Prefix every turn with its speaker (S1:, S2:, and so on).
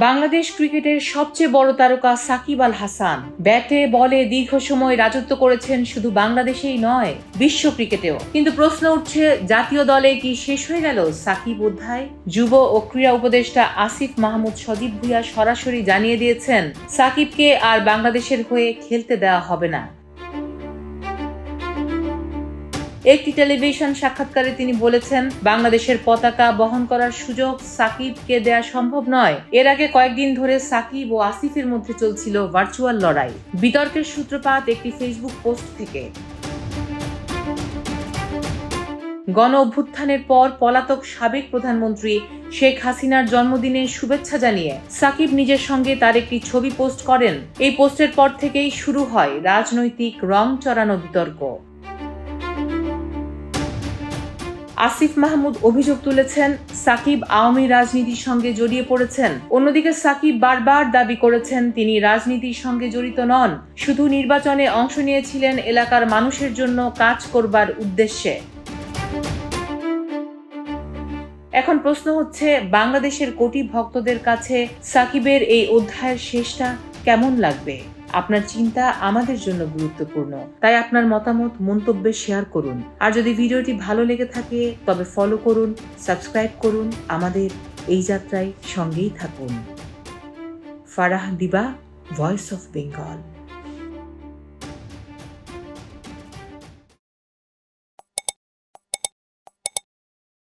S1: বাংলাদেশ ক্রিকেটের সবচেয়ে বড় তারকা সাকিব আল হাসান ব্যাটে বলে দীর্ঘ সময় রাজত্ব করেছেন শুধু বাংলাদেশেই নয়, বিশ্ব ক্রিকেটেও। কিন্তু প্রশ্ন উঠছে, জাতীয় দলে কি শেষ হয়ে গেল সাকিব অধ্যায়? যুব ও ক্রীড়া উপদেষ্টা আসিফ মাহমুদ সজীব ভুঁইয়া সরাসরি জানিয়ে দিয়েছেন, সাকিবকে আর বাংলাদেশের হয়ে খেলতে দেওয়া হবে না। একটি টেলিভিশন সাক্ষাৎকারে তিনি বলেছেন, বাংলাদেশের পতাকা বহন করার সুযোগ সাকিবকে দেয়া সম্ভব নয়। এর আগে কয়েকদিন ধরে সাকিব ও আসিফের মধ্যে চলছিল ভার্চুয়াল লড়াই। বিতর্কের সূত্রপাত একটি ফেসবুক পোস্ট থেকে। গণ অভ্যুত্থানের পর পলাতক সাবেক প্রধানমন্ত্রী শেখ হাসিনার জন্মদিনে শুভেচ্ছা জানিয়ে সাকিব নিজের সঙ্গে তার একটি ছবি পোস্ট করেন। এই পোস্টের পর থেকেই শুরু হয় রাজনৈতিক রং চড়ানো বিতর্ক। আসিফ মাহমুদ অভিযোগ তুলেছেন, সাকিব আওয়ামী রাজনীতির সঙ্গে জড়িয়ে পড়েছেন। অন্যদিকে সাকিব বারবার দাবি করেছেন তিনি রাজনীতির সঙ্গে জড়িত নন, শুধু নির্বাচনে অংশ নিয়েছিলেন এলাকার মানুষের জন্য কাজ করবার উদ্দেশ্যে। এখন প্রশ্ন হচ্ছে, বাংলাদেশের কোটি ভক্তদের কাছে সাকিবের এই অধ্যায়ের শেষটা কেমন লাগবে? আপনার চিন্তা আমাদের জন্য গুরুত্বপূর্ণ, তাই আপনার মতামত মন্তব্যে শেয়ার করুন। আর যদি ভিডিওটি ভালো লেগে থাকে তবে ফলো করুন, সাবস্ক্রাইব করুন, আমাদের এই যাত্রায় সঙ্গেই থাকুন। ফারাহ দিবা, ভয়েস অফ বেঙ্গল।